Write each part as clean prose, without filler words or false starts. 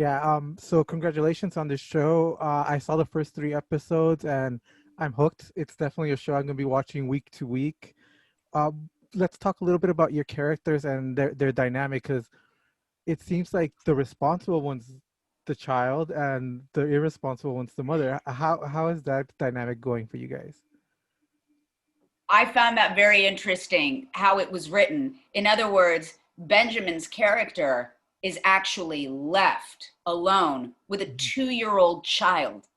Yeah, so congratulations on this show. I saw the first 3 episodes and I'm hooked. It's definitely a show I'm gonna be watching week to week. Let's talk a little bit about your characters and their dynamic, because it seems like the responsible one's the child and the irresponsible one's the mother. How is that dynamic going for you guys? I found that very interesting how it was written. In other words, Benjamin's character is actually left alone with a 2-year-old child.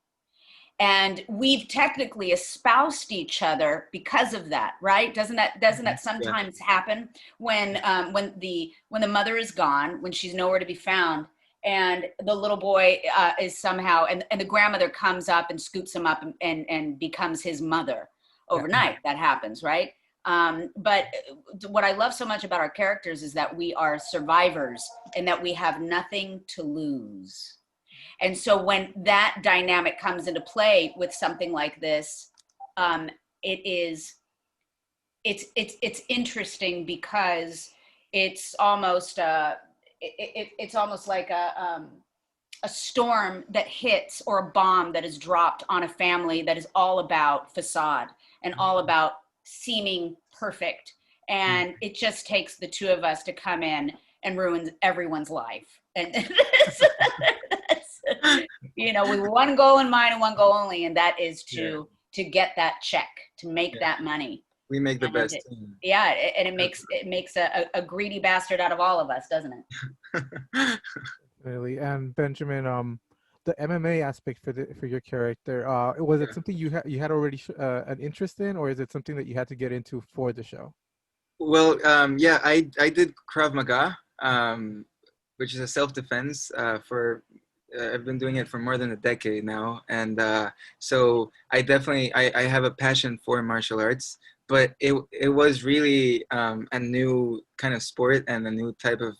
And we've technically espoused each other because of that, right? Doesn't that sometimes happen when the mother is gone, when she's nowhere to be found, and the little boy is somehow, and the grandmother comes up and scoops him up and becomes his mother overnight. That happens, right? But what I love so much about our characters is that we are survivors and that we have nothing to lose. And so when that dynamic comes into play with something like this, it's interesting because it's almost it's almost like a storm that hits, or a bomb that is dropped on a family that is all about facade and all about seeming perfect. And it just takes the two of us to come in and ruin everyone's life. And with one goal in mind and one goal only, and that is to get that check, to make that money. We make the best team. Yeah, and it makes a greedy bastard out of all of us, doesn't it? Really. And Benjamin, the MMA aspect for your character, was it something you had already an interest in, or is it something that you had to get into for the show? Well, yeah, I did Krav Maga, which is a self-defense for. I've been doing it for more than a decade now, and so I definitely I have a passion for martial arts, but it was really a new kind of sport and a new type of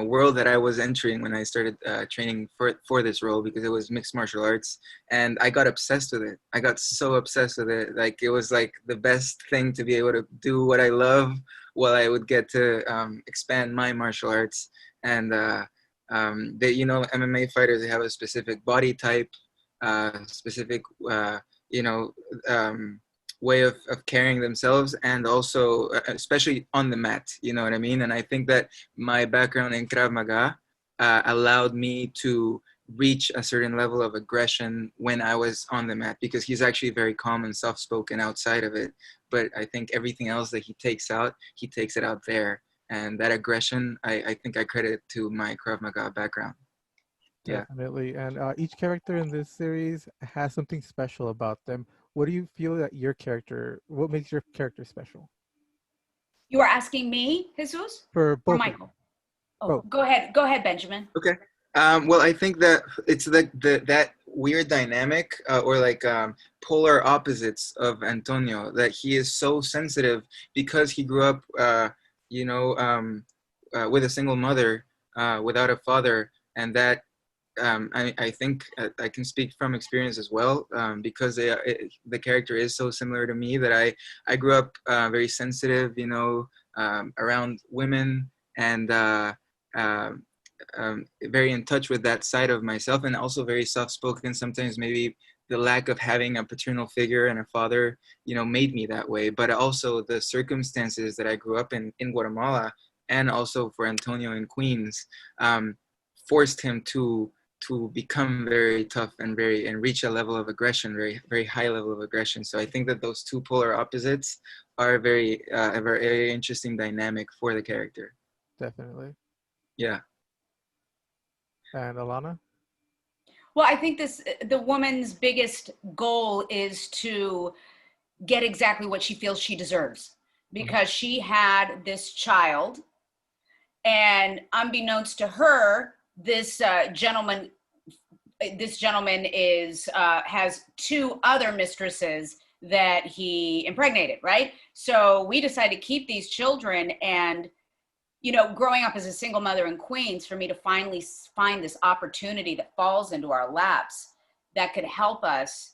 world that I was entering when I started training for this role, because it was mixed martial arts, and I got obsessed with it. I got so obsessed with it, like it was like the best thing to be able to do what I love while I would get to expand my martial arts. And they, MMA fighters, they have a specific body type, specific way of carrying themselves, and also especially on the mat, you know what I mean? And I think that my background in Krav Maga allowed me to reach a certain level of aggression when I was on the mat, because he's actually very calm and soft-spoken outside of it, but I think everything else that he takes it out there. And that aggression, I think I credit to my Krav Maga background. Yeah. Definitely. And each character in this series has something special about them. What do you feel that what makes your character special? You are asking me, Jesus? For both. Or Michael? Oh, go ahead, Benjamin. Okay. Well, I think that it's that weird dynamic, or like polar opposites of Antonio, that he is so sensitive because he grew up with a single mother, without a father, and that I think I can speak from experience as well, because the character is so similar to me, that I grew up very sensitive, around women, and very in touch with that side of myself, and also very soft-spoken. Sometimes maybe the lack of having a paternal figure and a father, made me that way. But also the circumstances that I grew up in Guatemala, and also for Antonio in Queens, forced him to become very tough and reach a level of aggression, very, very high level of aggression. So I think that those two polar opposites are a very interesting dynamic for the character. Definitely. Yeah. And Alanna? Well, I think the woman's biggest goal is to get exactly what she feels she deserves, because she had this child, and unbeknownst to her, this gentleman is has 2 other mistresses that he impregnated, right? So we decided to keep these children, and growing up as a single mother in Queens, for me to finally find this opportunity that falls into our laps that could help us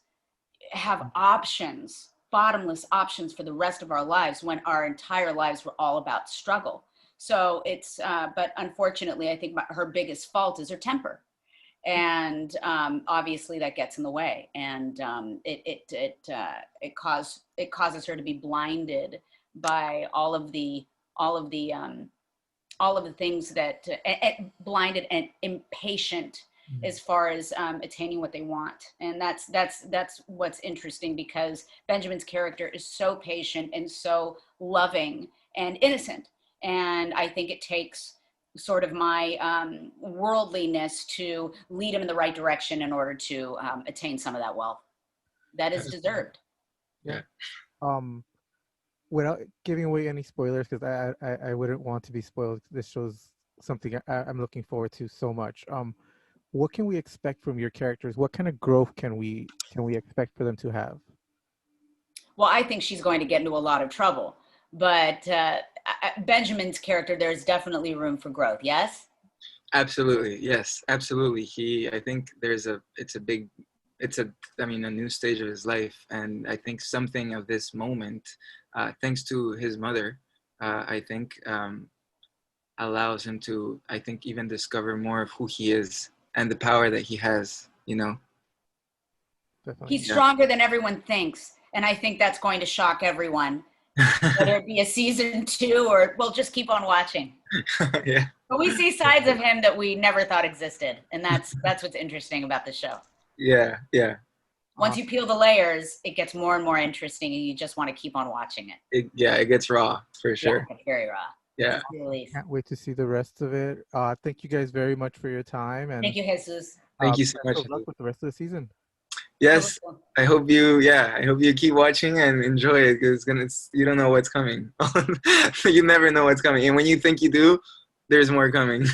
have options, bottomless options for the rest of our lives, when our entire lives were all about struggle. So it's, but unfortunately, I think her biggest fault is her temper. and obviously that gets in the way, and it causes her to be blinded by all of the things that blinded and impatient as far as attaining what they want. And that's what's interesting, because Benjamin's character is so patient and so loving and innocent, and I think it takes sort of my worldliness to lead him in the right direction in order to attain some of that wealth that is deserved. Yeah. Without giving away any spoilers, because I wouldn't want to be spoiled. This show's something I'm looking forward to so much. What can we expect from your characters? What kind of growth can we expect for them to have? Well, I think she's going to get into a lot of trouble, but Benjamin's character, there's definitely room for growth. Yes. Absolutely. Yes, absolutely. I think it's a new stage of his life. And I think something of this moment, thanks to his mother, I think allows him to, I think, even discover more of who he is and the power that he has, Definitely. He's stronger than everyone thinks. And I think that's going to shock everyone. Whether it be a season 2 or we'll just keep on watching. Yeah. But we see sides of him that we never thought existed, and that's what's interesting about the show. Yeah. Once you peel the layers, it gets more and more interesting, and you just want to keep on watching it. It gets raw for sure. Yeah, it's very raw. Yeah. Can't wait to see the rest of it. Thank you guys very much for your time, and Thank you, Jesus. Thank you so much. Good luck with the rest of the season. Yes, I hope you keep watching and enjoy it, because you don't know what's coming. You never know what's coming, and when you think you do, there's more coming.